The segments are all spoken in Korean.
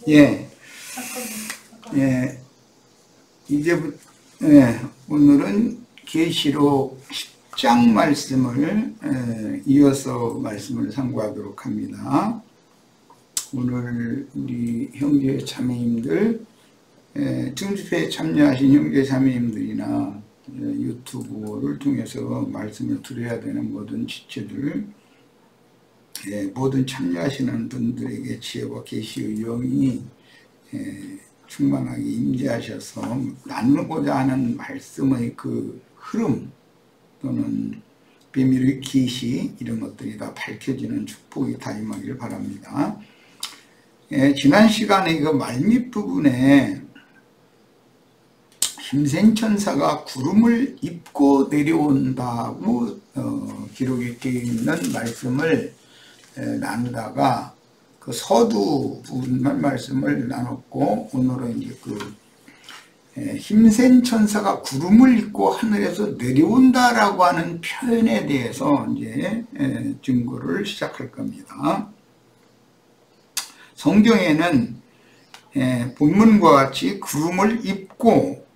예, 예, 이제부터, 예, 오늘은 계시록 10장 말씀을 이어서 말씀을 상고하도록 합니다. 오늘 우리 형제 자매님들, 증집회에 참여하신 형제 자매님들이나 유튜브를 통해서 말씀을 들어야 되는 모든 지체들, 모든 참여하시는 분들에게 지혜와 계시의 영이 충만하게 임재하셔서 나누고자 하는 말씀의 그 흐름 또는 비밀의 계시 이런 것들이 다 밝혀지는 축복이 다 임하기를 바랍니다. 지난 시간에 그 말밑 부분에 힘센 천사가 구름을 입고 내려온다고 기록이 되어 있는 말씀을 나누다가 그 서두 부분만 말씀을 나눴고, 오늘은 이제 그 힘센 천사가 구름을 입고 하늘에서 내려온다라고 하는 표현에 대해서 이제 증거를 시작할 겁니다. 성경에는 본문과 같이 구름을 입고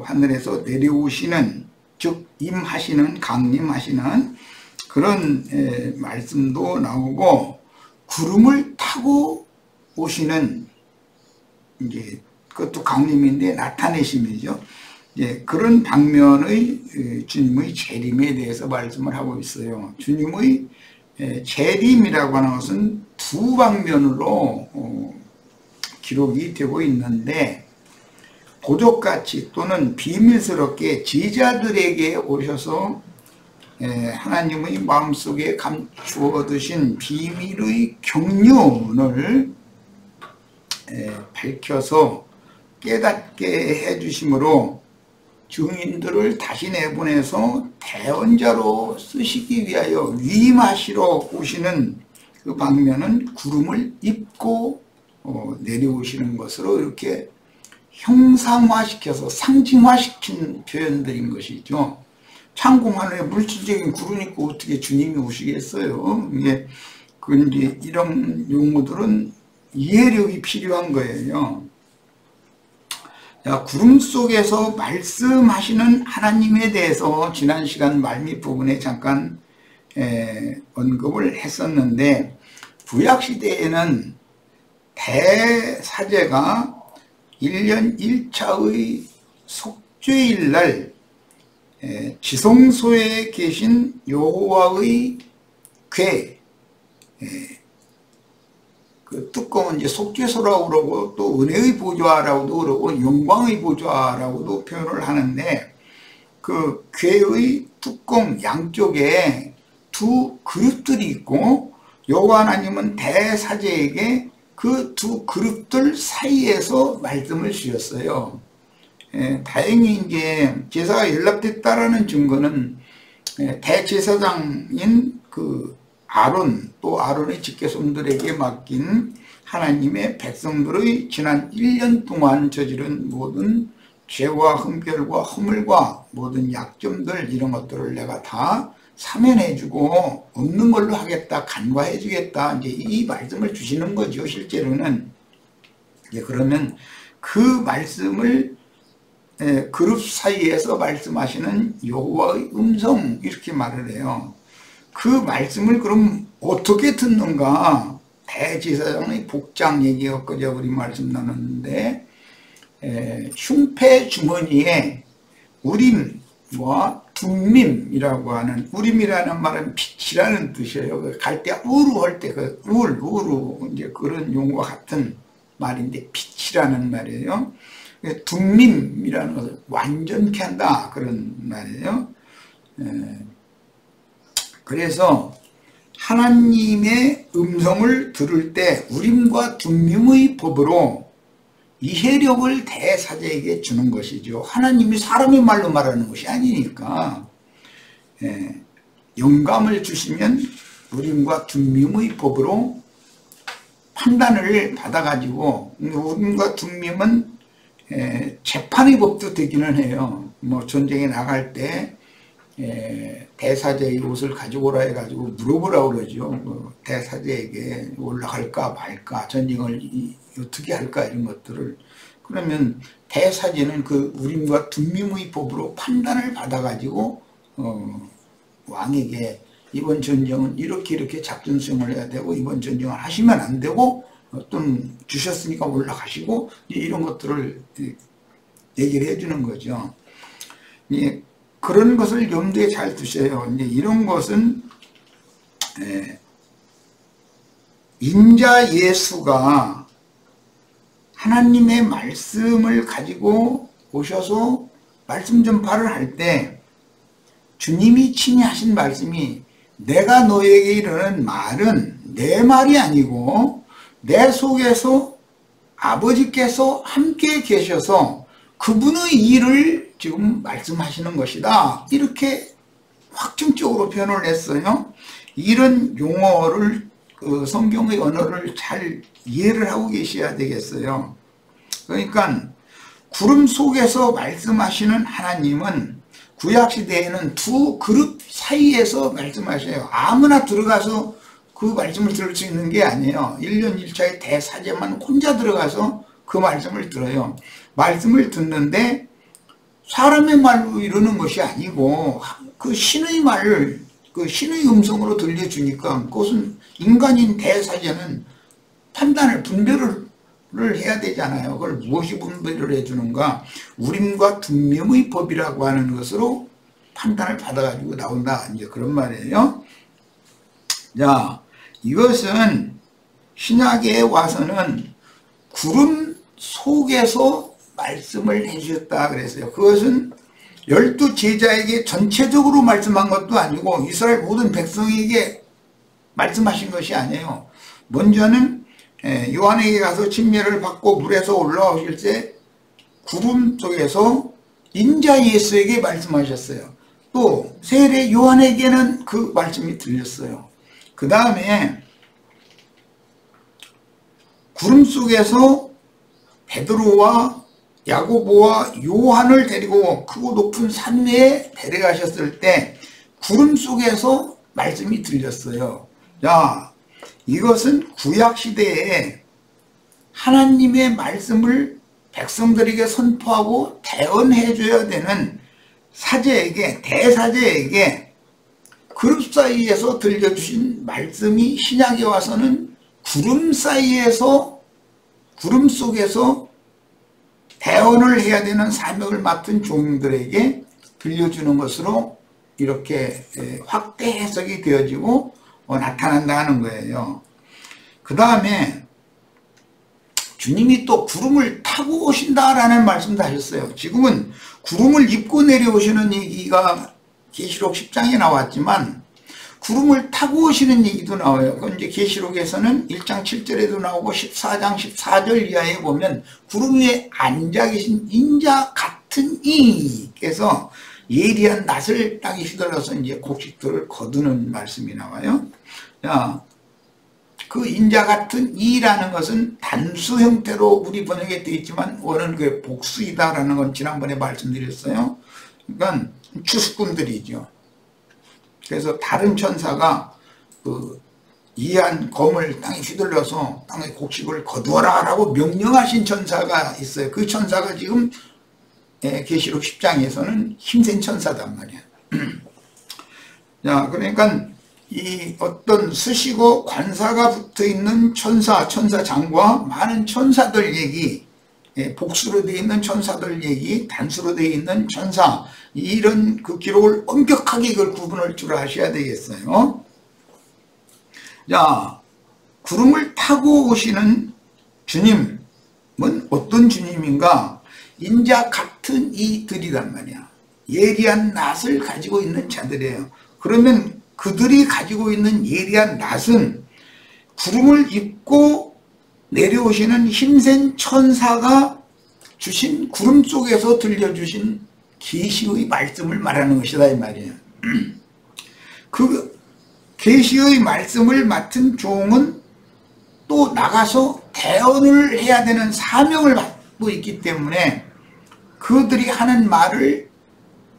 하늘에서 내려오시는, 즉 임하시는, 강림하시는 그런 말씀도 나오고, 구름을 타고 오시는, 이제 그것도 강림인데 나타내심이죠. 그런 방면의 주님의 재림에 대해서 말씀을 하고 있어요. 주님의 재림이라고 하는 것은 두 방면으로 기록이 되고 있는데, 보족같이 또는 비밀스럽게 제자들에게 오셔서 하나님의 마음속에 감추어 두신 비밀의 경륜을 밝혀서 깨닫게 해주심으로 증인들을 다시 내보내서 대언자로 쓰시기 위하여 위임하시러 오시는 그 방면은 구름을 입고 내려오시는 것으로 이렇게 형상화시켜서 상징화시킨 표현들인 것이죠. 창공 하늘에 물질적인 구름 입고 어떻게 주님이 오시겠어요? 이제 이런 용어들은 이해력이 필요한 거예요. 구름 속에서 말씀하시는 하나님에 대해서 지난 시간 말밑 부분에 잠깐 언급을 했었는데, 구약시대에는 대사제가 1년 1차의 속죄일날 지성소에 계신 여호와의 궤, 그 뚜껑은 이제 속죄소라고 그러고 또 은혜의 보좌라고도 그러고 영광의 보좌라고도 표현을 하는데, 그 궤의 뚜껑 양쪽에 두 그릇들이 있고, 여호와 하나님은 대사제에게 그 두 그릇들 사이에서 말씀을 주셨어요. 다행히 이제 제사가 연락됐다라는 증거는 대제사장인 그 아론, 또 아론의 직계손들에게 맡긴 하나님의 백성들의 지난 1년 동안 저지른 모든 죄와 흠결과 허물과 모든 약점들, 이런 것들을 내가 다 사면해주고 없는 걸로 하겠다, 간과해주겠다, 이제 이 말씀을 주시는 거죠. 실제로는 그러면 그 말씀을 그룹 사이에서 말씀하시는 여호와의 음성, 이렇게 말을 해요. 그 말씀을 그럼 어떻게 듣는가? 대제사장의 복장 얘기 엊그제 우리 말씀 나눴는데, 흉패 주머니에 우림과 둠밈이라고 하는, 우림이라는 말은 빛이라는 뜻이에요. 갈 때 우루 할 때 그 우루 이제 그런 용어와 같은 말인데 빛이라는 말이에요. 둠밈이라는 것을 완전케 한다, 그런 말이에요. 그래서 하나님의 음성을 들을 때 우림과 둠밈의 법으로 이해력을 대사제에게 주는 것이죠. 하나님이 사람의 말로 말하는 것이 아니니까. 영감을 주시면 우림과 둠밈의 법으로 판단을 받아가지고, 우림과 둠밈은 재판의 법도 되기는 해요. 뭐 전쟁에 나갈 때 대사제의 옷을 가지고 오라 해가지고 물어보라고 그러죠. 대사제에게 올라갈까 말까, 전쟁을 어떻게 할까, 이런 것들을. 그러면 대사제는 그 우림과 둔밈의 법으로 판단을 받아가지고 왕에게 이번 전쟁은 이렇게 작전 수행을 해야 되고, 이번 전쟁을 하시면 안 되고, 어떤 주셨으니까 올라가시고, 이런 것들을 얘기를 해주는 거죠. 그런 것을 염두에 잘 두셔요. 이제 이런 것은 인자 예수가 하나님의 말씀을 가지고 오셔서 말씀 전파를 할 때 주님이 친히 하신 말씀이, 내가 너에게 이르는 말은 내 말이 아니고 내 속에서 아버지께서 함께 계셔서 그분의 일을 지금 말씀하시는 것이다, 이렇게 확정적으로 표현을 했어요. 이런 용어를, 성경의 언어를 잘 이해를 하고 계셔야 되겠어요. 그러니까 구름 속에서 말씀하시는 하나님은 구약시대에는 두 그룹 사이에서 말씀하셔요. 아무나 들어가서 그 말씀을 들을 수 있는 게 아니에요. 1년 1차의 대사제만 혼자 들어가서 그 말씀을 들어요. 말씀을 듣는데 사람의 말로 이러는 것이 아니고 그 신의 말을, 그 신의 음성으로 들려주니까, 그것은 인간인 대사제는 판단을, 분별을 해야 되잖아요. 그걸 무엇이 분별을 해주는가? 우림과 둔밈의 법이라고 하는 것으로 판단을 받아가지고 나온다, 이제 그런 말이에요. 자, 이것은 신약에 와서는 구름 속에서 말씀을 해주셨다 그랬어요. 그것은 12 제자에게 전체적으로 말씀한 것도 아니고 이스라엘 모든 백성에게 말씀하신 것이 아니에요. 먼저는 요한에게 가서 침례를 받고 물에서 올라오실 때 구름 속에서 인자 예수에게 말씀하셨어요. 또 세례 요한에게는 그 말씀이 들렸어요. 그 다음에 구름 속에서 베드로와 야고보와 요한을 데리고 크고 높은 산 위에 데려가셨을 때 구름 속에서 말씀이 들렸어요. 자, 이것은 구약시대에 하나님의 말씀을 백성들에게 선포하고 대언해 줘야 되는 사제에게, 대사제에게 그룹 사이에서 들려주신 말씀이 신약에 와서는 구름 사이에서, 구름 속에서 대언을 해야 되는 사명을 맡은 종들에게 들려주는 것으로 이렇게 확대 해석이 되어지고 나타난다는 거예요. 그 다음에 주님이 또 구름을 타고 오신다라는 말씀도 하셨어요. 지금은 구름을 입고 내려오시는 얘기가 계시록 10장에 나왔지만 구름을 타고 오시는 얘기도 나와요. 그건 이제 계시록에서는 1장 7절에도 나오고 14장 14절 이하에 보면 구름 위에 앉아 계신 인자 같은 이께서 예리한 낫을 땅에 휘둘러서 이제 곡식들을 거두는 말씀이 나와요. 자, 그 인자 같은 이라는 것은 단수 형태로 우리 번역에 되어 있지만 원어는 그 복수이다라는 건 지난번에 말씀드렸어요. 그러니까 추수꾼들이죠. 그래서 다른 천사가 그 이한 검을 땅에 휘둘러서 땅의 곡식을 거두어라 라고 명령하신 천사가 있어요. 그 천사가 지금 계시록 10장에서는 힘센 천사단 말이야. 자, 그러니까 이 어떤 수시고 관사가 붙어있는 천사장과 많은 천사들 얘기, 복수로 되어 있는 천사들 얘기, 단수로 되어 있는 천사, 이런 그 기록을 엄격하게 이걸 구분할 줄 아셔야 되겠어요. 자, 구름을 타고 오시는 주님은 어떤 주님인가? 인자 같은 이들이란 말이야. 예리한 낫을 가지고 있는 자들이에요. 그러면 그들이 가지고 있는 예리한 낫은 구름을 입고 내려오시는 힘센 천사가 주신 구름 속에서 들려주신 계시의 말씀을 말하는 것이다 이 말이에요. 그 계시의 말씀을 맡은 종은 또 나가서 대언을 해야 되는 사명을 받고 있기 때문에 그들이 하는 말을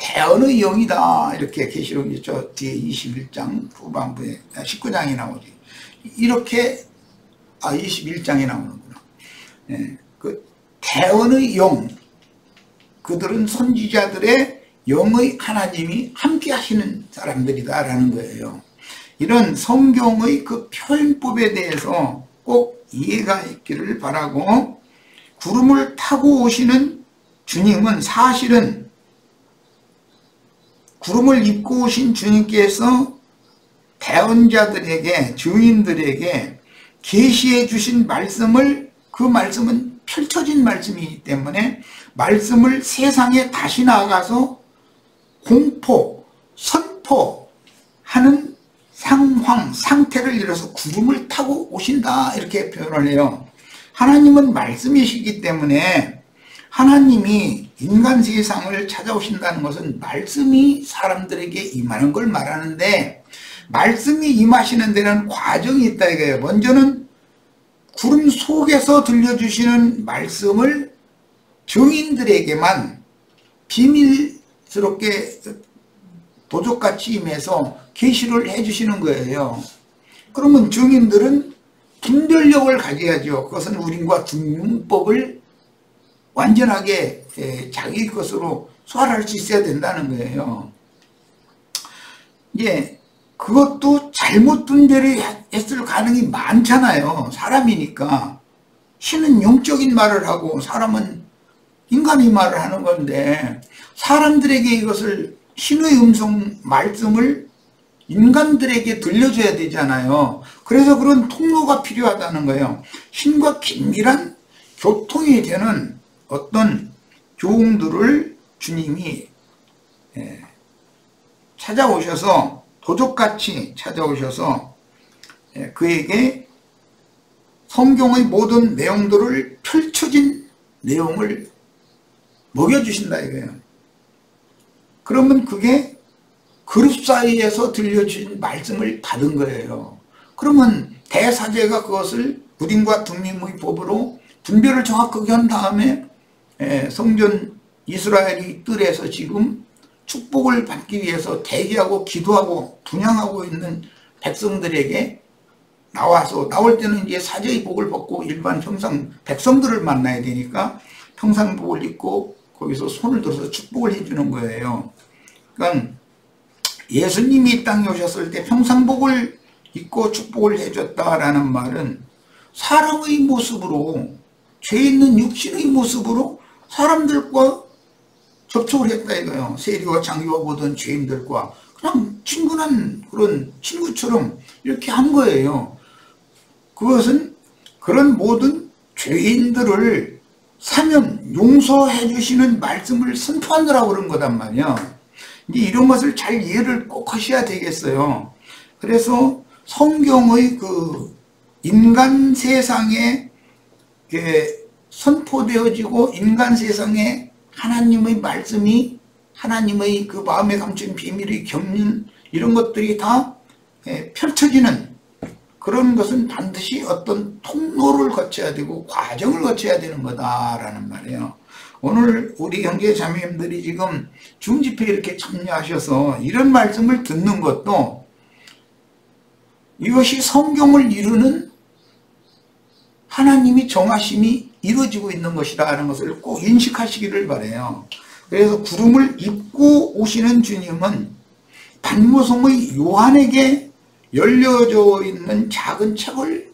대언의 영이다. 이렇게 계시록 저 뒤에 21장 후반부에 19장이 나오지. 이렇게 21장에 나오는구나. 예, 그 대언의 영, 그들은 선지자들의 영의 하나님이 함께 하시는 사람들이다라는 거예요. 이런 성경의 그 표현법에 대해서 꼭 이해가 있기를 바라고, 구름을 타고 오시는 주님은 사실은 구름을 입고 오신 주님께서 대언자들에게, 증인들에게 계시해 주신 말씀을, 그 말씀은 펼쳐진 말씀이기 때문에 말씀을 세상에 다시 나가서 공포, 선포하는 상태를 이뤄서 구름을 타고 오신다, 이렇게 표현을 해요. 하나님은 말씀이시기 때문에 하나님이 인간 세상을 찾아오신다는 것은 말씀이 사람들에게 임하는 걸 말하는데, 말씀이 임하시는 데는 과정이 있다 이거예요. 먼저는 구름 속에서 들려주시는 말씀을 증인들에게만 비밀스럽게 도적같이 임해서 계시를 해주시는 거예요. 그러면 증인들은 분별력을 가져야죠. 그것은 우린과 중용법을 완전하게 자기 것으로 소화할 수 있어야 된다는 거예요. 이제 그것도 잘못 분별했을 가능이 많잖아요. 사람이니까. 신은 영적인 말을 하고 사람은 인간의 말을 하는 건데, 사람들에게 이것을 신의 음성 말씀을 인간들에게 들려줘야 되잖아요. 그래서 그런 통로가 필요하다는 거예요. 신과 긴밀한 교통이 되는 어떤 교웅들을 주님이 찾아오셔서, 도적같이 찾아오셔서 그에게 성경의 모든 내용들을, 펼쳐진 내용을 먹여주신다 이거예요. 그러면 그게 그룹 사이에서 들려주신 말씀을 받은 거예요. 그러면 대사제가 그것을 무딘과 둠밈의 법으로 분별을 정확하게 한 다음에 성전 이스라엘이 뜰에서 지금 축복을 받기 위해서 대기하고 기도하고 분향하고 있는 백성들에게 나와서, 나올 때는 이제 사제의 복을 벗고 일반 평상 백성들을 만나야 되니까 평상복을 입고 거기서 손을 들어서 축복을 해주는 거예요. 그러니까 예수님이 이 땅에 오셨을 때 평상복을 입고 축복을 해줬다라는 말은 사람의 모습으로, 죄 있는 육신의 모습으로 사람들과 접촉을 했다 이거예요. 세리와 장교와 보던 죄인들과 그냥 친근한 그런 친구처럼 이렇게 한 거예요. 그것은 그런 모든 죄인들을 사면 용서해 주시는 말씀을 선포하느라고 그런 거단 말이야. 이제 이런 것을 잘 이해를 꼭 하셔야 되겠어요. 그래서 성경의 그 인간 세상에 선포되어지고, 인간 세상에 하나님의 말씀이, 하나님의 그 마음에 감춘 비밀의 경륜, 이런 것들이 다 펼쳐지는 그런 것은 반드시 어떤 통로를 거쳐야 되고 과정을 거쳐야 되는 거다라는 말이에요. 오늘 우리 형제 자매님들이 지금 중집회에 이렇게 참여하셔서 이런 말씀을 듣는 것도 이것이 성경을 이루는 하나님이 정하심이 이루어지고 있는 것이라는 것을 꼭 인식하시기를 바라요. 그래서 구름을 입고 오시는 주님은 반모성의 요한에게 열려져 있는 작은 책을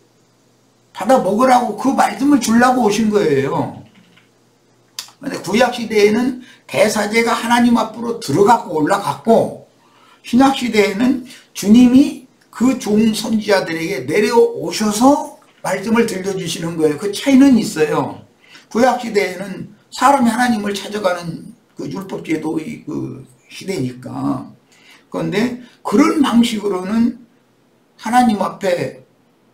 받아 먹으라고, 그 말씀을 주려고 오신 거예요. 그런데 구약시대에는 대사제가 하나님 앞으로 들어가고 올라갔고, 신약시대에는 주님이 그 종 선지자들에게 내려오셔서 말씀을 들려주시는 거예요. 그 차이는 있어요. 구약시대에는 사람이 하나님을 찾아가는 그 율법제도의 그 시대니까. 그런데 그런 방식으로는 하나님 앞에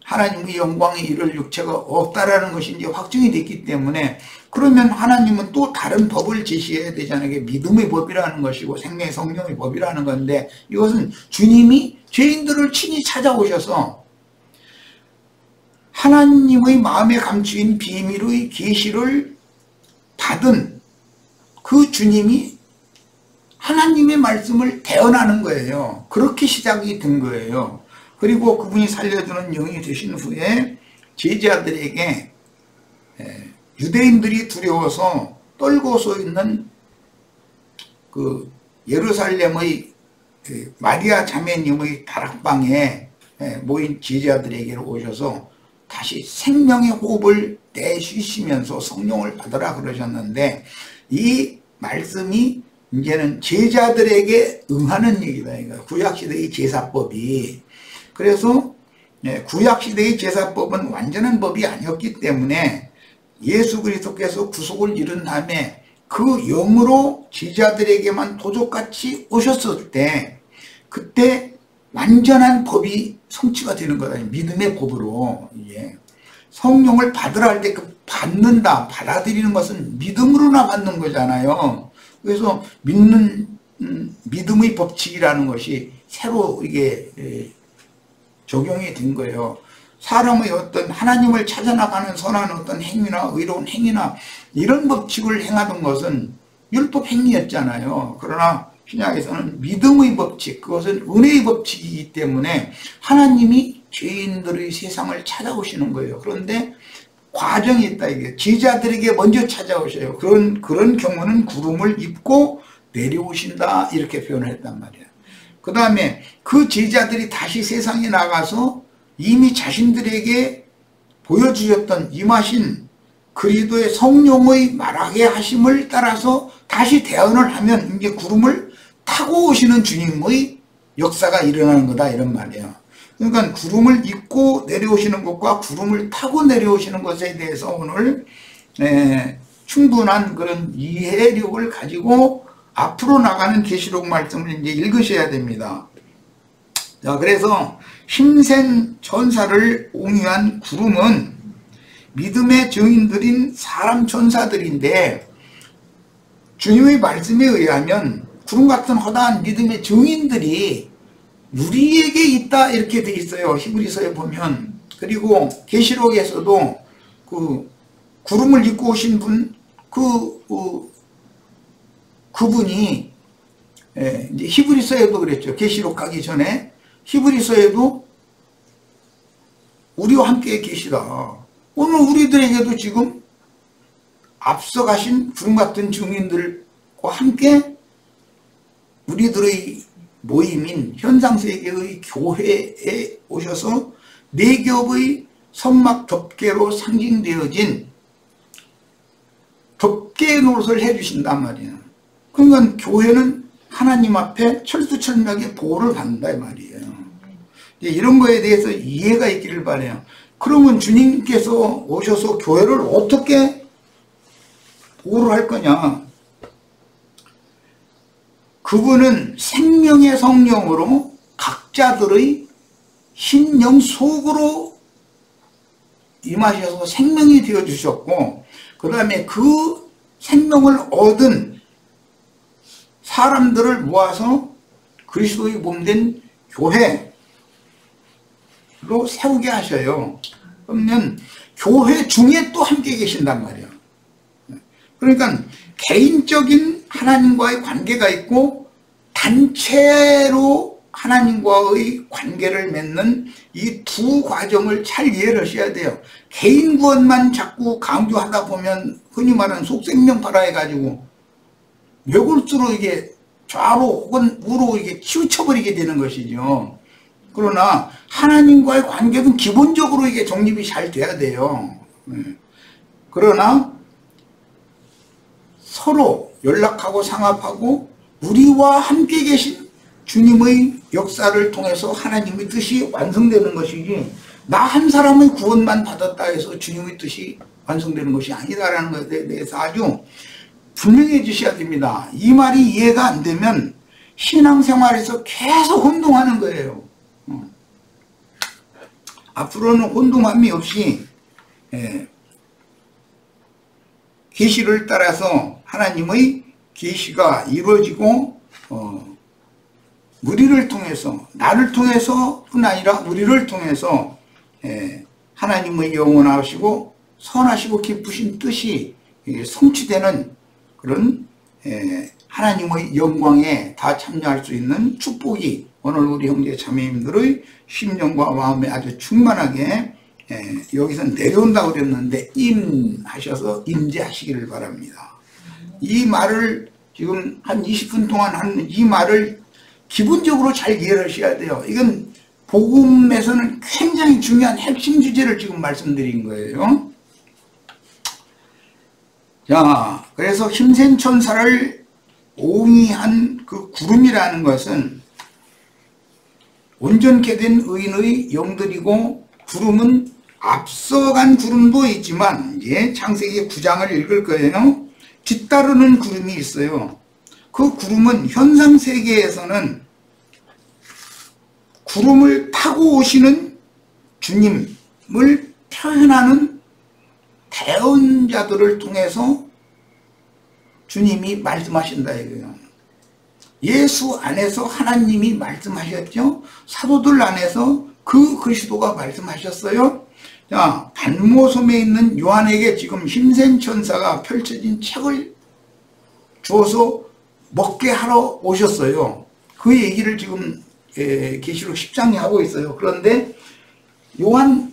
하나님의 영광에 이를 육체가 없다라는 것이 이제 확정이 됐기 때문에, 그러면 하나님은 또 다른 법을 제시해야 되잖아요. 이게 믿음의 법이라는 것이고 생명의 성령의 법이라는 건데, 이것은 주님이 죄인들을 친히 찾아오셔서 하나님의 마음에 감추인 비밀의 계시를 받은 그 주님이 하나님의 말씀을 대언하는 거예요. 그렇게 시작이 된 거예요. 그리고 그분이 살려주는 영이 되신 후에 제자들에게 유대인들이 두려워서 떨고 서 있는 그 예루살렘의 마리아 자매님의 다락방에 모인 제자들에게로 오셔서 다시 생명의 호흡을 내쉬시면서 성령을 받으라 그러셨는데, 이 말씀이 이제는 제자들에게 응하는 얘기다. 구약시대의 제사법이. 그래서 구약시대의 제사법은 완전한 법이 아니었기 때문에 예수 그리스도께서 구속을 이룬 다음에 그 영으로 제자들에게만 도적같이 오셨을 때, 그때 완전한 법이 성취가 되는 거다. 믿음의 법으로. 성령을 받으라 할 때 그 받는다, 받아들이는 것은 믿음으로나 받는 거잖아요. 그래서 믿음의 법칙이라는 것이 새로 이게 적용이 된 거예요. 사람의 어떤 하나님을 찾아나가는 선한 어떤 행위나 의로운 행위나 이런 법칙을 행하던 것은 율법 행위였잖아요. 그러나 신약에서는 믿음의 법칙, 그것은 은혜의 법칙이기 때문에 하나님이 죄인들의 세상을 찾아오시는 거예요. 그런데 과정이 있다. 이게 제자들에게 먼저 찾아오셔요. 그런 경우는 구름을 입고 내려오신다, 이렇게 표현을 했단 말이에요. 그 다음에 그 제자들이 다시 세상에 나가서 이미 자신들에게 보여주셨던 임하신 그리스도의 성령의 말하게 하심을 따라서 다시 대언을 하면 이제 구름을 타고 오시는 주님의 역사가 일어나는 거다, 이런 말이에요. 그러니까 구름을 입고 내려오시는 것과 구름을 타고 내려오시는 것에 대해서 오늘 충분한 그런 이해력을 가지고 앞으로 나가는 계시록 말씀을 이제 읽으셔야 됩니다. 자, 그래서 힘센 천사를 옹이한 구름은 믿음의 증인들인 사람 천사들인데, 주님의 말씀에 의하면 구름 같은 허다한 믿음의 증인들이 우리에게 있다, 이렇게 돼 있어요. 히브리서에 보면. 그리고 계시록에서도 그 구름을 입고 오신 분, 그분이 이제 히브리서에도 그랬죠. 계시록 가기 전에 히브리서에도 우리와 함께 계시다. 오늘 우리들에게도 지금 앞서가신 구름 같은 증인들과 함께 우리들의 모임인 현상세계의 교회에 오셔서 네 겹의 성막 덮개로 상징되어진 덮개 노릇을 해주신단 말이에요. 그러니까 교회는 하나님 앞에 철두철미하게 보호를 받는다, 이 말이에요. 이런 거에 대해서 이해가 있기를 바라요. 그러면 주님께서 오셔서 교회를 어떻게 보호를 할 거냐? 그분은 생명의 성령으로 각자들의 심령 속으로 임하셔서 생명이 되어주셨고, 그 다음에 그 생명을 얻은 사람들을 모아서 그리스도의 몸된 교회로 세우게 하셔요. 그러면 교회 중에 또 함께 계신단 말이에요. 그러니까 개인적인 하나님과의 관계가 있고 단체로 하나님과의 관계를 맺는 이 두 과정을 잘 이해를 하셔야 돼요. 개인 구원만 자꾸 강조하다 보면 흔히 말하는 속생명 파라 해가지고 뇌골수로 이게 좌로 혹은 우로 이게 치우쳐버리게 되는 것이죠. 그러나 하나님과의 관계는 기본적으로 이게 정립이 잘 돼야 돼요. 그러나 서로 연락하고 상합하고 우리와 함께 계신 주님의 역사를 통해서 하나님의 뜻이 완성되는 것이지, 나 한 사람의 구원만 받았다 해서 주님의 뜻이 완성되는 것이 아니다라는 것에 대해서 아주 분명해 주셔야 됩니다. 이 말이 이해가 안 되면 신앙생활에서 계속 혼동하는 거예요. 앞으로는 혼동함이 없이 계시를 따라서 하나님의 계시가 이루어지고 우리를 통해서, 나를 통해서뿐 아니라 우리를 통해서 하나님의 영원하시고 선하시고 기쁘신 뜻이 성취되는 그런 하나님의 영광에 다 참여할 수 있는 축복이 오늘 우리 형제 자매님들의 심령과 마음에 아주 충만하게 여기서 내려온다고 그랬는데 임하셔서 임재하시기를 바랍니다. 이 말을 지금 한 20분 동안 한 이 말을 기본적으로 잘 이해하셔야 돼요. 이건 복음에서는 굉장히 중요한 핵심 주제를 지금 말씀드린 거예요. 자, 그래서 힘센 천사를 옹이한 그 구름이라는 것은 온전케 된 의인의 영들이고, 구름은 앞서간 구름도 있지만 이제 창세기 9장을 읽을 거예요. 뒤따르는 구름이 있어요. 그 구름은 현상 세계에서는 구름을 타고 오시는 주님을 표현하는 대언자들을 통해서 주님이 말씀하신다 이거예요. 예수 안에서 하나님이 말씀하셨죠. 사도들 안에서 그 그리스도가 말씀하셨어요. 자, 반모섬에 있는 요한에게 지금 힘센 천사가 펼쳐진 책을 주어서 먹게 하러 오셨어요. 그 얘기를 지금 계시록 10장에 하고 있어요. 그런데 요한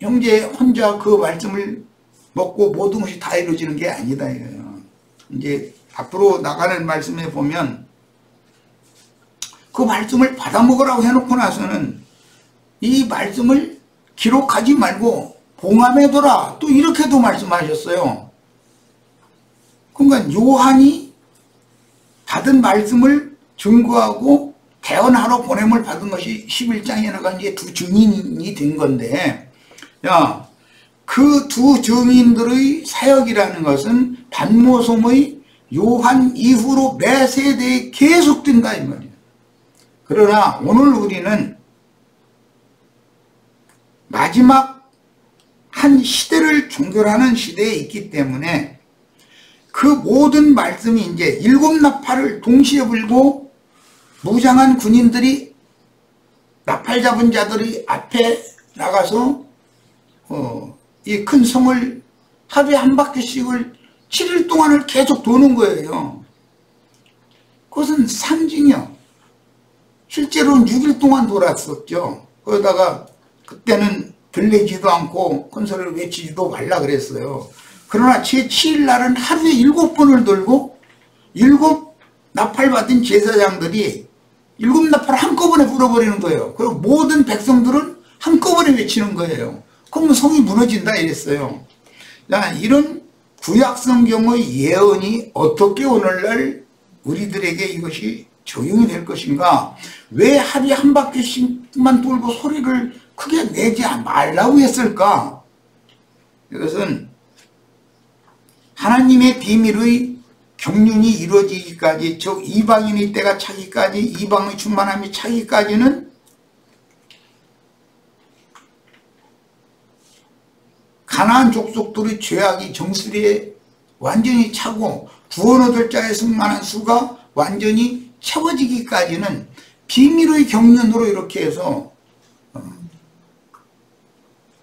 형제 혼자 그 말씀을 먹고 모든 것이 다 이루어지는 게 아니다 이거예요. 이제 앞으로 나가는 말씀에 보면 그 말씀을 받아 먹으라고 해놓고 나서는 이 말씀을 기록하지 말고 봉함해둬라, 또 이렇게도 말씀하셨어요. 그러니까 요한이 받은 말씀을 증거하고 대언하러 보냄을 받은 것이 11장에 나가 이제 두 증인이 된 건데, 야, 그 두 증인들의 사역이라는 것은 반모섬의 요한 이후로 매 세대에 계속된다 이 말이에요. 그러나 오늘 우리는 마지막 한 시대를 종결하는 시대에 있기 때문에 그 모든 말씀이 이제 일곱 나팔을 동시에 불고 무장한 군인들이 나팔 잡은 자들이 앞에 나가서 이 큰 성을 하루에 한 바퀴씩을 7일 동안을 계속 도는 거예요. 그것은 상징이요. 실제로는 6일 동안 돌았었죠. 그러다가 그때는 들리지도 않고 큰 소리를 외치지도 말라 그랬어요. 그러나 제7일 날은 하루에 7번을 돌고 7 나팔 받은 제사장들이 7 나팔을 한꺼번에 불어버리는 거예요. 그리고 모든 백성들은 한꺼번에 외치는 거예요. 그러면 성이 무너진다 이랬어요. 자, 이런 구약성경의 예언이 어떻게 오늘날 우리들에게 이것이 적용이 될 것인가? 왜 하루에 한 바퀴씩만 돌고 소리를 크게 내지 말라고 했을까? 이것은 하나님의 비밀의 경륜이 이루어지기까지, 즉 이방인의 때가 차기까지, 이방의 충만함이 차기까지는 가나안 족속들의 죄악이 정수리에 완전히 차고 구원 얻을 자의 승만한 수가 완전히 채워지기까지는 비밀의 경륜으로 이렇게 해서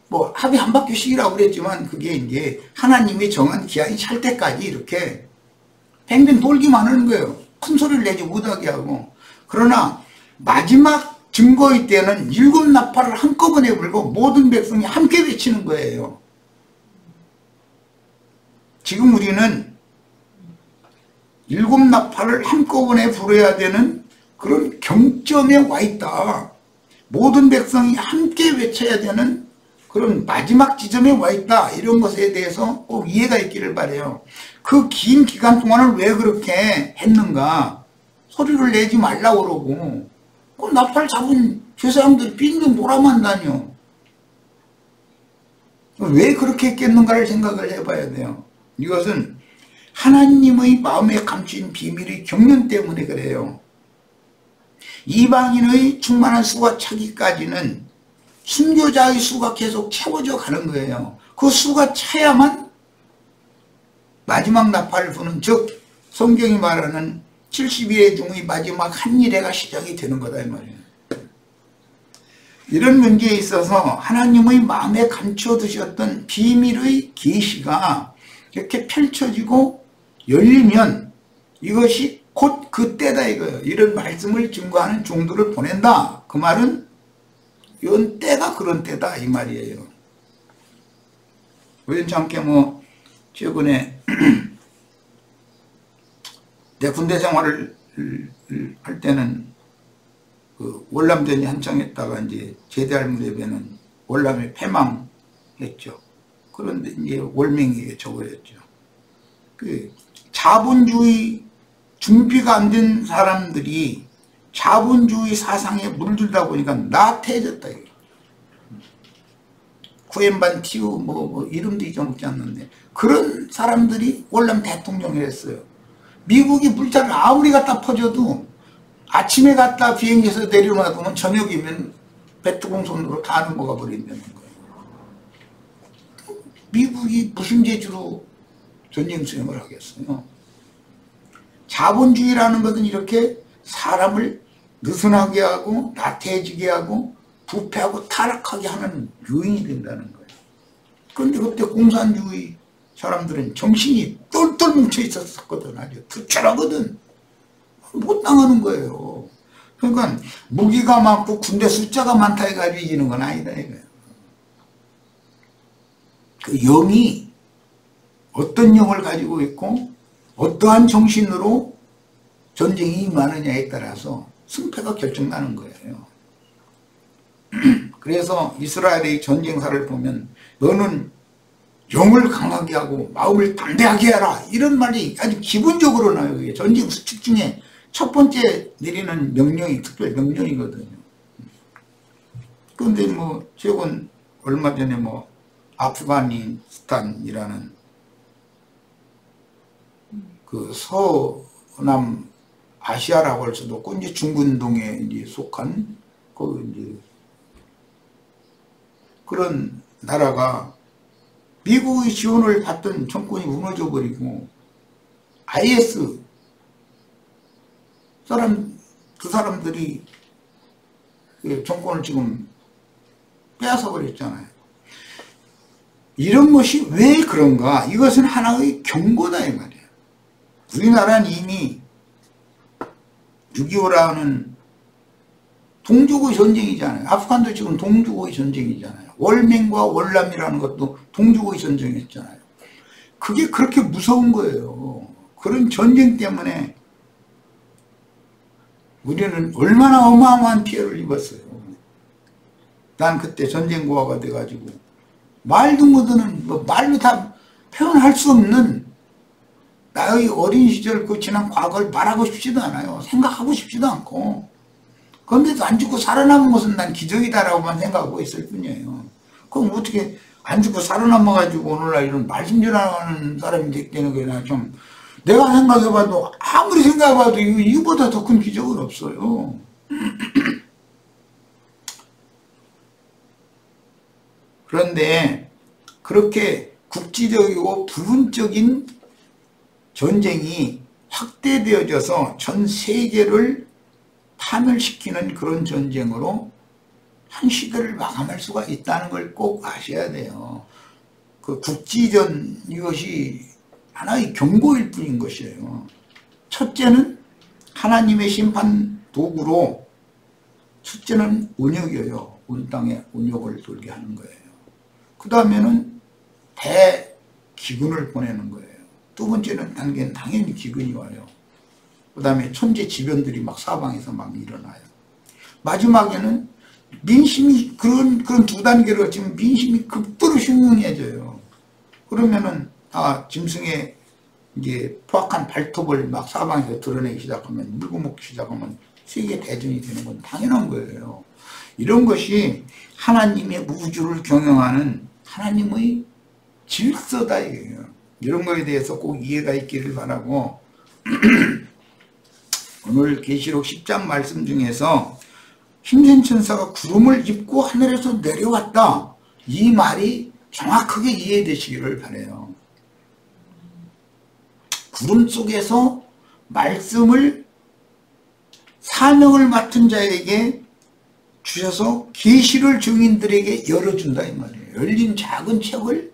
뭐 하루에 한 바퀴씩이라고 그랬지만 그게 이제 하나님이 정한 기한이 찰 때까지 이렇게 뱅뱅 돌기만 하는 거예요. 큰 소리를 내지 못하게 하고. 그러나 마지막 증거의 때는 7 나팔을 한꺼번에 불고 모든 백성이 함께 외치는 거예요. 지금 우리는 7 나팔을 한꺼번에 불어야 되는 그런 경점에 와 있다. 모든 백성이 함께 외쳐야 되는 그런 마지막 지점에 와 있다. 이런 것에 대해서 꼭 이해가 있기를 바라요. 그 긴 기간 동안을 왜 그렇게 했는가? 소리를 내지 말라고 그러고 그 나팔 잡은 제사장들이 빙빙 돌아만 다녀. 왜 그렇게 했겠는가를 생각을 해봐야 돼요. 이것은 하나님의 마음에 감춘 비밀의 경륜 때문에 그래요. 이방인의 충만한 수가 차기까지는 순교자의 수가 계속 채워져 가는 거예요. 그 수가 차야만 마지막 나팔을 부는, 즉 성경이 말하는 70일의 중의 마지막 한 일회가 시작이 되는 거다 이 말이에요. 이런 문제에 있어서 하나님의 마음에 감춰두셨던 비밀의 계시가 이렇게 펼쳐지고 열리면 이것이 곧 그때다 이거예요. 이런 말씀을 증거하는 종들을 보낸다. 그 말은 이건 때가 그런 때다 이 말이에요. 우연찮게 뭐 최근에 내 군대 생활을 할 때는 그 월남전이 한창 했다가 이제 제대할 무렵에는 월남에 패망했죠. 그런데 이제 월맹이게 저거였죠. 그 자본주의 준비가 안 된 사람들이 자본주의 사상에 물들다 보니까 나태해졌다. 쿠엔반티우 뭐 이름도 잊어먹지 않는데 그런 사람들이 월남 대통령을 했어요. 미국이 물자를 아무리 갖다 퍼줘도 아침에 갔다 비행기에서 내려놔두면 저녁이면 배트공손으로 다 넘어가 버린다는 거예요. 미국이 무슨 재주로 전쟁 수행을 하겠어요. 자본주의라는 것은 이렇게 사람을 느슨하게 하고 나태해지게 하고 부패하고 타락하게 하는 요인이 된다는 거예요. 그런데 그때 공산주의 사람들은 정신이 똘똘 뭉쳐 있었거든. 아주 투철하거든. 못 당하는 거예요. 그러니까 무기가 많고 군대 숫자가 많다 해가지고 이기는 건 아니다 이거예요. 그 영이 어떤 영을 가지고 있고 어떠한 정신으로 전쟁이 임하느냐에 따라서 승패가 결정나는 거예요. 그래서 이스라엘의 전쟁사를 보면 너는 영을 강하게 하고 마음을 담대하게 해라 이런 말이 아주 기본적으로 나와요. 전쟁 수칙 중에 첫 번째 내리는 명령이 특별 명령이거든요. 그런데 뭐 최근 얼마 전에 뭐 아프가니스탄이라는 그 서남 아시아라고 할 수도 없고 이제 중근동에 이제 속한 그 이제 그런 나라가 미국의 지원을 받던 정권이 무너져 버리고 IS 그 사람들이 정권을 지금 빼앗아 버렸잖아요. 이런 것이 왜 그런가? 이것은 하나의 경고다 이 말이에요. 우리나라는 이미 6.25라는 동족의 전쟁이잖아요. 아프간도 지금 동족의 전쟁이잖아요. 월맹과 월남이라는 것도 동족의 전쟁이었잖아요. 그게 그렇게 무서운 거예요. 그런 전쟁 때문에 우리는 얼마나 어마어마한 피해를 입었어요. 난 그때 전쟁고아가 돼가지고 말도 못하는 뭐 말로 다 표현할 수 없는 나의 어린 시절 그 지난 과거를 말하고 싶지도 않아요. 생각하고 싶지도 않고. 그런데도 안 죽고 살아남은 것은 난 기적이다라고만 생각하고 있을 뿐이에요. 그럼 어떻게 안 죽고 살아남아가지고 오늘날 이런 말씀 전하는 사람이 됐다는 게 나 좀 내가 생각해봐도 아무리 생각해봐도 이거보다 더 큰 기적은 없어요. 그런데 그렇게 국지적이고 부분적인 전쟁이 확대되어져서 전 세계를 파멸시키는 그런 전쟁으로 한 시대를 마감할 수가 있다는 걸 꼭 아셔야 돼요. 그 국지전 이것이 하나의 경고일 뿐인 것이에요. 첫째는 하나님의 심판 도구로 첫째는 온역이에요. 온 땅에 온역을 돌게 하는 거예요. 그 다음에는 대기근을 보내는 거예요. 두 번째는 단계는 당연히 기근이 와요. 그 다음에 천재지변들이 막 사방에서 막 일어나요. 마지막에는 민심이 그런 두 단계로 지금 민심이 극도로 흉흉해져요. 그러면은 짐승의 이제 포악한 발톱을 막 사방에서 드러내기 시작하면 물고 먹기 시작하면 세계 대전이 되는 건 당연한 거예요. 이런 것이 하나님의 우주를 경영하는 하나님의 질서다 이거예요. 이런 거에 대해서 꼭 이해가 있기를 바라고 오늘 계시록 10장 말씀 중에서 힘센 천사가 구름을 입고 하늘에서 내려왔다. 이 말이 정확하게 이해되시기를 바라요. 구름 속에서 말씀을 사명을 맡은 자에게 주셔서 계시를 증인들에게 열어준다 이 말이에요. 열린 작은 책을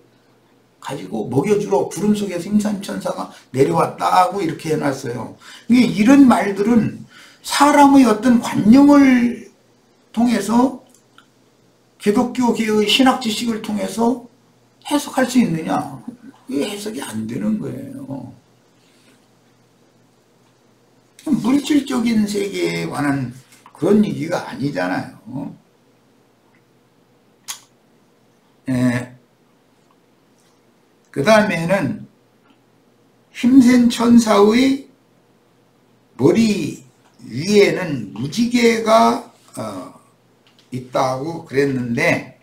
가지고 먹여주러 구름 속에서 힘산천사가 내려왔다고 이렇게 해놨어요. 이런 말들은 사람의 어떤 관념을 통해서 기독교계의 신학 지식을 통해서 해석할 수 있느냐? 그게 해석이 안 되는 거예요. 물질적인 세계에 관한 그런 얘기가 아니잖아요. 그 다음에는 힘센 천사의 머리 위에는 무지개가 있다고 그랬는데,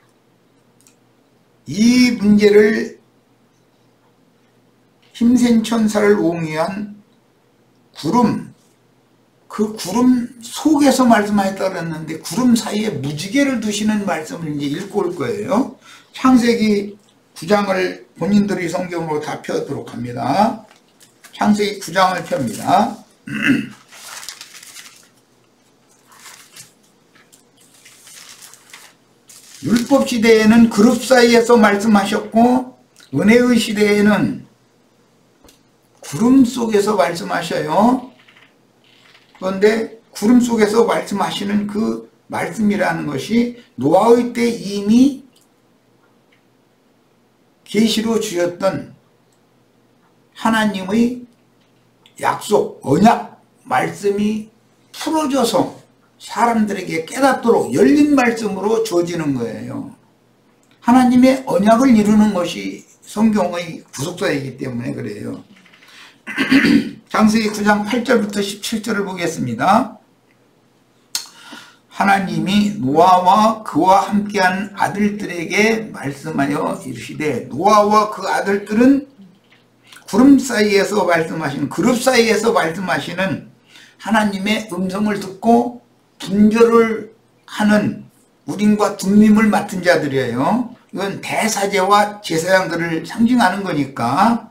이 문제를 힘센 천사를 옹이한 구름, 그 구름 속에서 말씀하셨다고 그랬는데 구름 사이에 무지개를 두시는 말씀을 이제 읽고 올 거예요. 창세기 9장을 본인들이 성경으로 다 펴도록 합니다. 창세기 9장을 펴니다. 율법 시대에는 그룹 사이에서 말씀하셨고, 은혜의 시대에는 구름 속에서 말씀하셔요. 그런데 구름 속에서 말씀하시는 그 말씀이라는 것이 노아의 때 이미 계시로 주셨던 하나님의 약속, 언약 말씀이 풀어져서 사람들에게 깨닫도록 열린 말씀으로 주어지는 거예요. 하나님의 언약을 이루는 것이 성경의 구속사이기 때문에 그래요. 창세기 9장 8절부터 17절을 보겠습니다. 하나님이 노아와 그와 함께한 아들들에게 말씀하여 이르시되, 노아와 그 아들들은 구름 사이에서 말씀하시는, 그룹 사이에서 말씀하시는 하나님의 음성을 듣고 분별을 하는 우림과 둠밈을 맡은 자들이에요. 이건 대사제와 제사장들을 상징하는 거니까.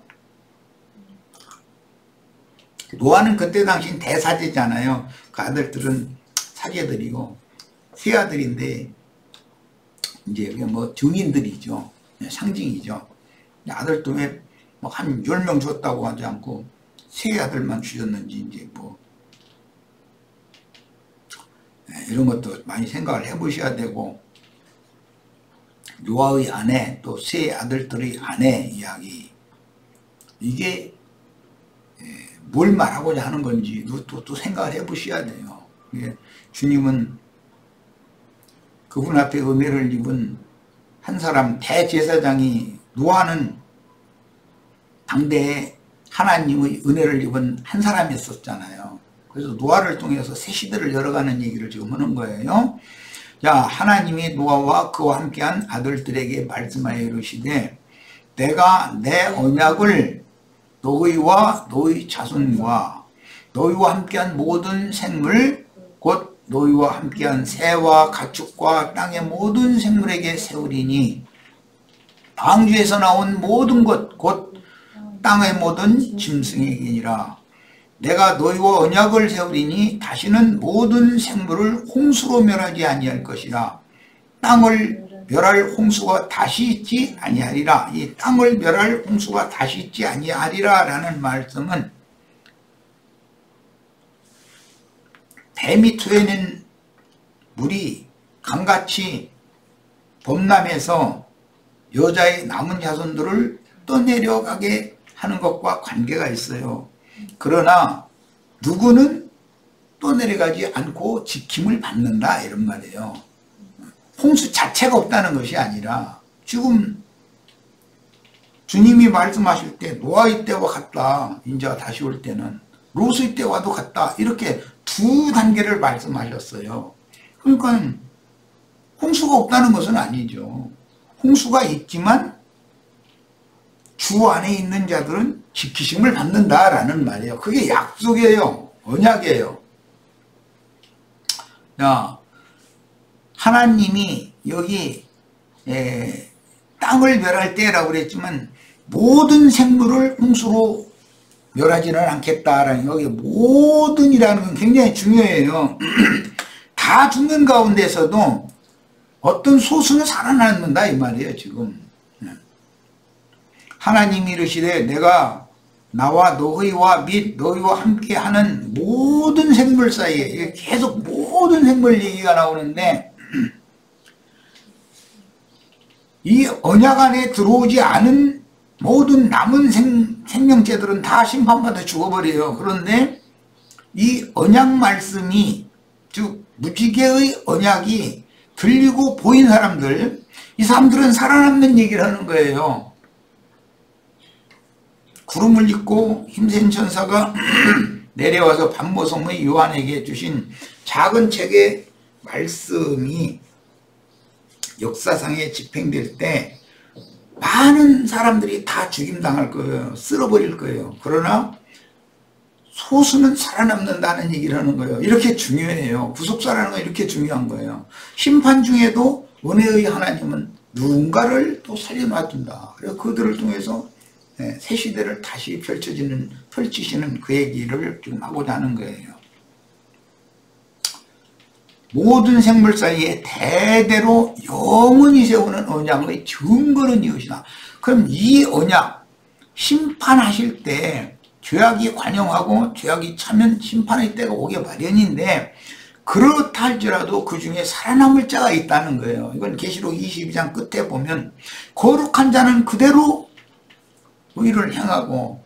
노아는 그때 당시 대사제잖아요. 그 아들들은 사제들이고 세 아들인데 이제 뭐 증인들이죠. 상징이죠. 아들도 왜 뭐 한 10명 줬다고 하지 않고 세 아들만 주셨는지 이제 뭐 이런 것도 많이 생각을 해보셔야 되고, 노아의 아내 또 세 아들들의 아내 이야기, 이게 뭘 말하고자 하는 건지 또 생각을 해보셔야 돼요. 주님은 그분 앞에 은혜를 입은 한 사람 대제사장이, 노아는 당대에 하나님의 은혜를 입은 한 사람이었었잖아요. 그래서 노아를 통해서 새 시대를 열어가는 얘기를 지금 하는 거예요. 자, 하나님이 노아와 그와 함께한 아들들에게 말씀하여 이르시되, 내가 내 언약을 너희와 너희 자손과 너희와 함께한 모든 생물, 곧 너희와 함께한 새와 가축과 땅의 모든 생물에게 세우리니, 방주에서 나온 모든 것, 곧 땅의 모든 짐승에게니라. 내가 너희와 언약을 세우리니 다시는 모든 생물을 홍수로 멸하지 아니할 것이라. 땅을 멸할 홍수가 다시 있지 아니하리라. 이 땅을 멸할 홍수가 다시 있지 아니하리라 라는 말씀은, 뱀이 토해낸 물이 강같이 범람해서 여자의 남은 자손들을 떠내려가게 하는 것과 관계가 있어요. 그러나 누구는 떠내려가지 않고 지킴을 받는다, 이런 말이에요. 홍수 자체가 없다는 것이 아니라, 지금 주님이 말씀하실 때 노아의 때와 같다, 인자가 다시 올 때는 롯의 때와도 같다, 이렇게 두 단계를 말씀하셨어요. 그러니까 홍수가 없다는 것은 아니죠. 홍수가 있지만 주 안에 있는 자들은 지키심을 받는다라는 말이에요. 그게 약속이에요. 언약이에요. 자, 하나님이 여기 땅을 멸할 때라고 그랬지만 모든 생물을 홍수로 멸하지는 않겠다라는, 여기 모든이라는 건 굉장히 중요해요. 다 죽는 가운데서도 어떤 소수는 살아남는다 이 말이에요. 지금 하나님이 이르시되 내가 나와 너희와 및 너희와 함께하는 모든 생물 사이에, 계속 모든 생물 얘기가 나오는데, 이 언약 안에 들어오지 않은 모든 남은 생명체들은 다 심판받아 죽어버려요. 그런데 이 언약 말씀이, 즉 무지개의 언약이 들리고 보인 사람들, 이 사람들은 살아남는 얘기를 하는 거예요. 구름을 입고 힘센 천사가 내려와서 반모섬의 요한에게 주신 작은 책의 말씀이 역사상에 집행될 때 많은 사람들이 다 죽임당할 거예요. 쓸어버릴 거예요. 그러나 소수는 살아남는다는 얘기를 하는 거예요. 이렇게 중요해요. 구속사라는 건 이렇게 중요한 거예요. 심판 중에도 은혜의 하나님은 누군가를 또 살려놔둔다. 그래서 그들을 통해서 새 시대를 다시 펼치시는 그 얘기를 지금 하고자 하는 거예요. 모든 생물 사이에 대대로 영원히 세우는 언약의 증거는 이것이다. 그럼 이 언약, 심판하실 때 죄악이 관영하고 죄악이 차면 심판의 때가 오게 마련인데, 그렇다 할지라도 그 중에 살아남을 자가 있다는 거예요. 이건 계시록 22장 끝에 보면 거룩한 자는 그대로 의를 행하고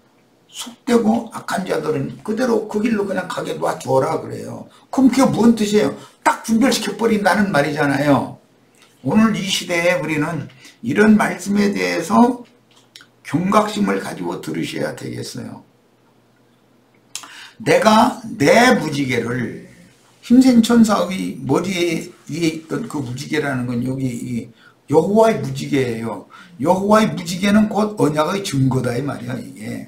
속되고 악한 자들은 그대로 그 길로 그냥 가게 놔두어라 그래요. 그럼 그게 뭔 뜻이에요? 딱 분별시켜버린다는 말이잖아요. 오늘 이 시대에 우리는 이런 말씀에 대해서 경각심을 가지고 들으셔야 되겠어요. 내가 내 무지개를, 힘센 천사의 머리 위에 있던 그 무지개라는 건 여기 여호와의 무지개예요. 여호와의 무지개는 곧 언약의 증거다 이 말이야. 이게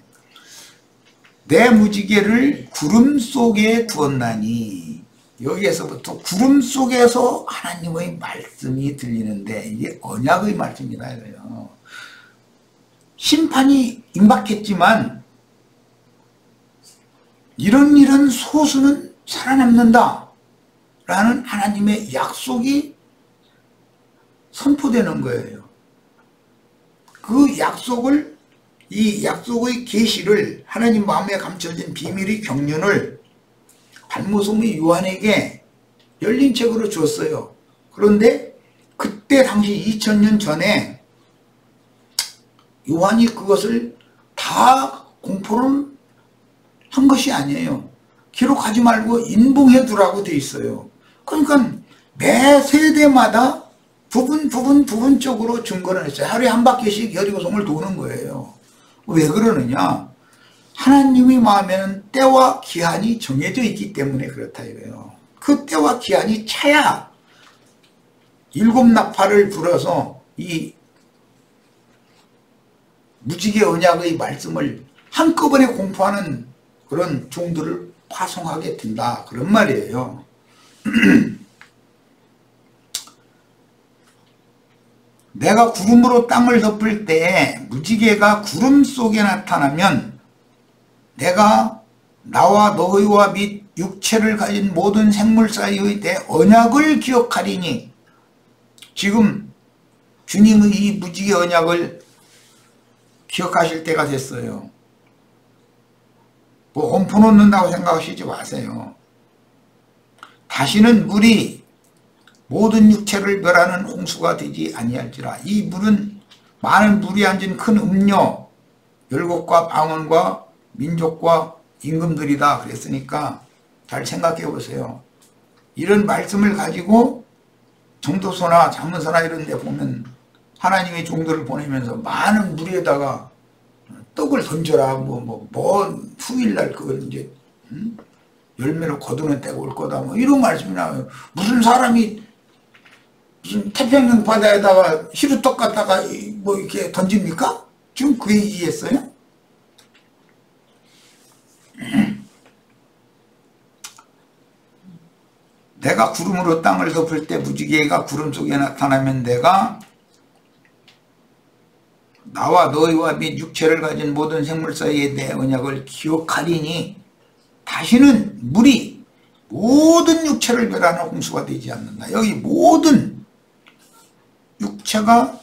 내 무지개를 구름 속에 두었나니, 여기에서부터 구름 속에서 하나님의 말씀이 들리는데 이게 언약의 말씀이다 이거예요. 심판이 임박했지만 이런 소수는 살아남는다 라는 하나님의 약속이 선포되는 거예요. 그 약속을, 이 약속의 계시를, 하나님 마음에 감춰진 비밀의 경륜을 반모섬의 요한에게 열린 책으로 줬어요. 그런데 그때 당시 2000년 전에 요한이 그것을 다 공포를 한 것이 아니에요. 기록하지 말고 인봉해 두라고 돼 있어요. 그러니까 매 세대마다 부분적으로 증거를 했어요. 하루에 한 바퀴씩 여리고성을 도는 거예요. 왜 그러느냐? 하나님의 마음에는 때와 기한이 정해져 있기 때문에 그렇다 이거예요. 그 때와 기한이 차야 일곱 나팔을 불어서 이 무지개 언약의 말씀을 한꺼번에 공포하는 그런 종들을 파송하게 된다, 그런 말이에요. 내가 구름으로 땅을 덮을 때 무지개가 구름 속에 나타나면 내가 나와 너희와 및 육체를 가진 모든 생물 사이의 내 언약을 기억하리니, 지금 주님의 이 무지개 언약을 기억하실 때가 됐어요. 뭐 험포 놓는다고 생각하시지 마세요. 다시는 물이 모든 육체를 멸하는 홍수가 되지 아니할지라. 이 물은 많은 물이 앉은 큰 음료, 열국과 방언과 민족과 임금들이다 그랬으니까 잘 생각해 보세요. 이런 말씀을 가지고 정도서나 자문서나 이런 데 보면 하나님의 종들을 보내면서 많은 무리에다가 떡을 던져라, 후일날 그걸 이제 열매를 거두는 때가 올 거다, 뭐 이런 말씀이 나와요. 무슨 사람이 무슨 태평양 바다에다가 시루떡 갖다가 뭐 이렇게 던집니까? 지금 그 얘기했어요? 내가 구름으로 땅을 덮을 때 무지개가 구름 속에 나타나면 내가 나와 너희와 및 육체를 가진 모든 생물 사이에 내 언약을 기억하리니 다시는 물이 모든 육체를 멸하는 홍수가 되지 않는다. 여기 모든 육체가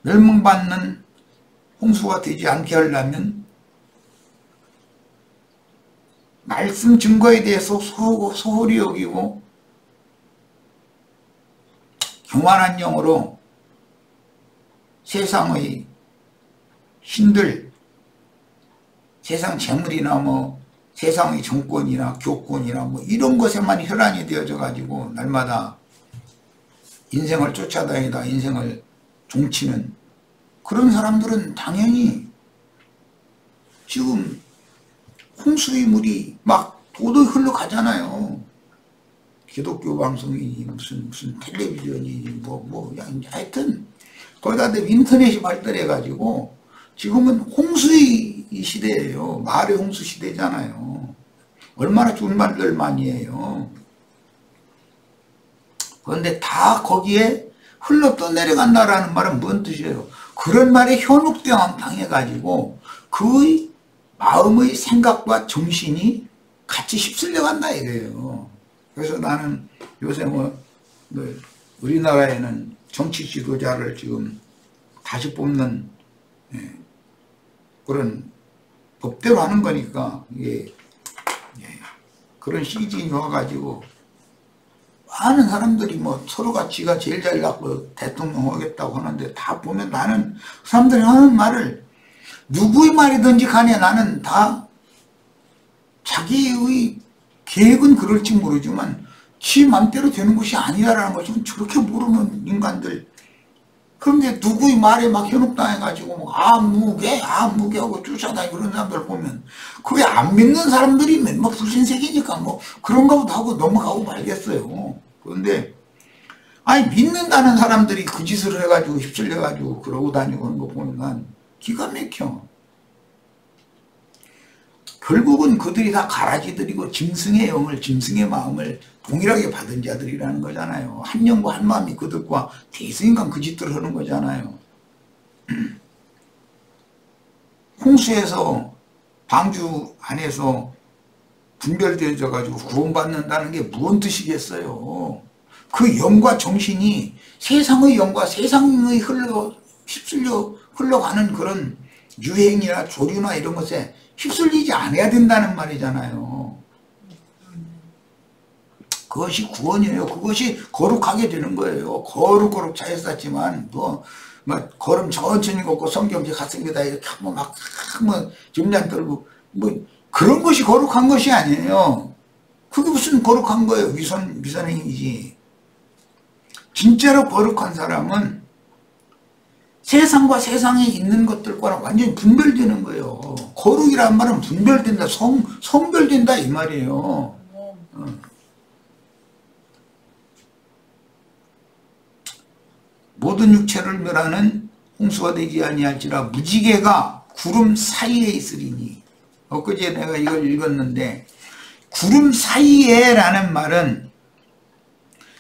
멸망받는 홍수가 되지 않게 하려면 말씀 증거에 대해서 소홀히 여기고 교만한 영으로 세상의 신들, 세상 재물이나 뭐 세상의 정권이나 교권이나 뭐 이런 것에만 혈안이 되어져 가지고 날마다 인생을 쫓아다니다 인생을 종치는 그런 사람들은 당연히 지금 홍수의 물이 막 도도히 흘러가잖아요. 기독교 방송이 무슨 텔레비전이 하여튼 거기다 인터넷이 발달해 가지고 지금은 홍수의 시대예요. 말의 홍수 시대잖아요. 얼마나 좋은 말들 많이 해요. 그런데 다 거기에 흘러 떠내려간다라는 말은 뭔 뜻이에요? 그런 말에 현혹당해가지고 그의 마음의 생각과 정신이 같이 휩쓸려 간다 이거예요. 그래서 나는 요새 우리나라에는 정치 지도자를 지금 다시 뽑는 그런 법대로 하는 거니까 이게 그런 시즌이 와가지고 많은 사람들이 뭐 서로가 지가 제일 잘났고 대통령 하겠다고 하는데 다 보면 나는 그 사람들이 하는 말을 누구의 말이든지 간에 나는 다 자기의 계획은 그럴지 모르지만 지 맘대로 되는 것이 아니라는 것은 저렇게 모르는 인간들. 그런데 누구의 말에 막 현혹당해가지고 뭐 무게 하고 쫓아다니고 그런 사람들 보면 그게 안 믿는 사람들이 뭐 불신세계니까 뭐 그런가 보다 하고 넘어가고 말겠어요. 그런데 아니 믿는다는 사람들이 그 짓을 해가지고 휩쓸려가지고 그러고 다니고 하는 거 보면 난 기가 막혀. 결국은 그들이 다 가라지들이고 짐승의 영을 짐승의 마음을 동일하게 받은 자들이라는 거잖아요. 한 영과 한 마음이 그들과 대승인간 그 짓들을 하는 거잖아요. 홍수에서 방주 안에서 분별되어져 가지고 구원받는다는 게 무슨 뜻이겠어요. 그 영과 정신이 세상의 영과 세상의 휩쓸려 흘러가는 그런 유행이나 조류나 이런 것에 휩쓸리지 않아야 된다는 말이잖아요. 그것이 구원이에요. 그것이 거룩하게 되는 거예요. 거룩 차였었지만 걸음 천천히 걷고 성경제 갔습니다 이렇게 하면 막 점장 떨고 그런 것이 거룩한 것이 아니에요. 그게 무슨 거룩한 거예요. 위선행위지. 진짜로 거룩한 사람은 세상과 세상에 있는 것들과 완전히 분별되는 거예요. 거룩이란 말은 분별된다, 성별된다 이 말이에요. 모든 육체를 멸하는 홍수가 되지 아니할지라 무지개가 구름 사이에 있으리니. 엊그제 내가 이걸 읽었는데 구름 사이에 라는 말은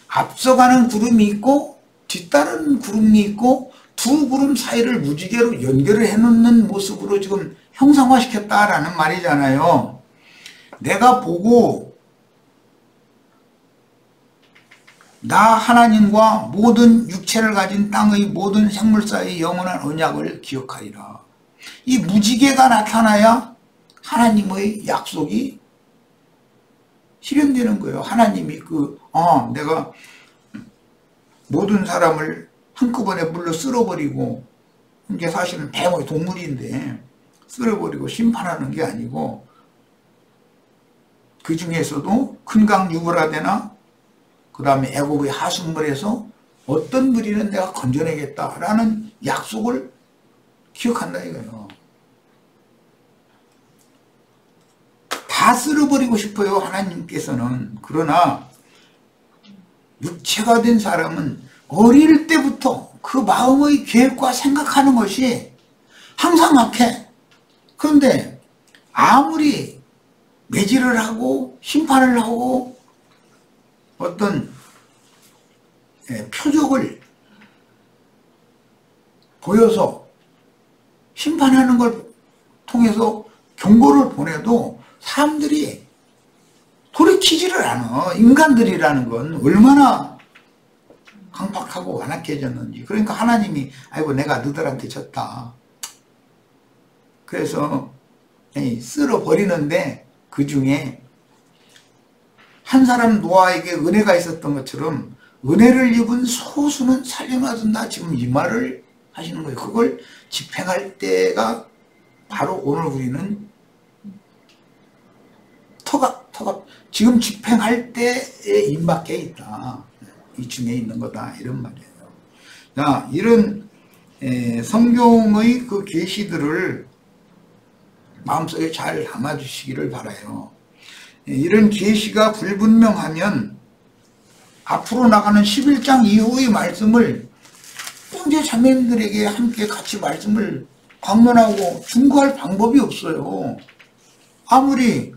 앞서가는 구름이 있고 뒤따르는 구름이 있고 두 구름 사이를 무지개로 연결을 해놓는 모습으로 지금 형상화시켰다라는 말이잖아요. 내가 보고 나 하나님과 모든 육체를 가진 땅의 모든 생물사의 영원한 언약을 기억하리라. 이 무지개가 나타나야 하나님의 약속이 실현되는 거예요. 하나님이 내가 모든 사람을 한꺼번에 물로 쓸어버리고 이제 사실은 뱀의 동물인데 쓸어버리고 심판하는 게 아니고 그 중에서도 큰 강 유브라데나 그 다음에 애굽의 하숫물에서 어떤 무리는 내가 건져내겠다라는 약속을 기억한다 이거예요. 다 쓸어버리고 싶어요 하나님께서는. 그러나 육체가 된 사람은 어릴 때부터 그 마음의 계획과 생각하는 것이 항상 악해. 그런데 아무리 매질을 하고 심판을 하고 어떤 표적을 보여서 심판하는 걸 통해서 경고를 보내도 사람들이 돌이키지를 않아. 인간들이라는 건 얼마나 강팍하고 완악해졌는지. 그러니까 하나님이 아이고 내가 너희들한테 졌다. 그래서 쓸어버리는데 그 중에 한 사람 노아에게 은혜가 있었던 것처럼 은혜를 입은 소수는 살려놔둔다. 지금 이 말을 하시는 거예요. 그걸 집행할 때가 바로 오늘 우리는 터가 지금 집행할 때에 임박해 있다. 이 중에 있는 거다. 이런 말이에요. 자, 이런 성경의 그 계시들을 마음속에 잘 담아주시기를 바라요. 이런 계시가 불분명하면 앞으로 나가는 11장 이후의 말씀을 형제 자매님들에게 함께 같이 말씀을 강론하고 중거할 방법이 없어요. 아무리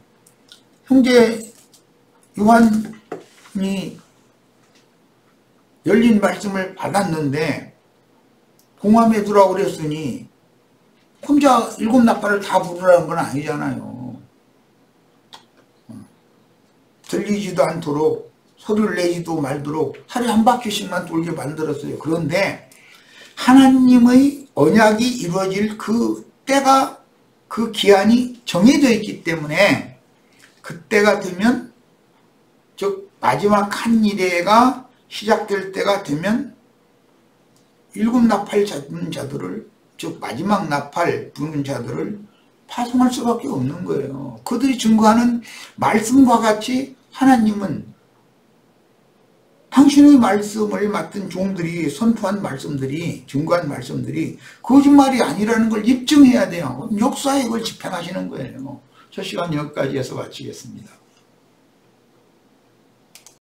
형제 요한이 열린 말씀을 받았는데 공함에 두라고 그랬으니 혼자 7나팔을 다 부르라는 건 아니잖아요. 들리지도 않도록 소리를 내지도 말도록 하루에 한 바퀴씩만 돌게 만들었어요. 그런데 하나님의 언약이 이루어질 그 때가, 그 기한이 정해져 있기 때문에 그때가 되면, 즉 마지막 한 일회가 시작될 때가 되면 7나팔 잡는 자들을, 즉 마지막 나팔 부는 자들을 파송할 수밖에 없는 거예요. 그들이 증거하는 말씀과 같이 하나님은 당신의 말씀을 맡은 종들이 선포한 말씀들이, 증거한 말씀들이 거짓말이 아니라는 걸 입증해야 돼요. 역사에 그걸 집행하시는 거예요. 저 시간 여기까지 해서 마치겠습니다.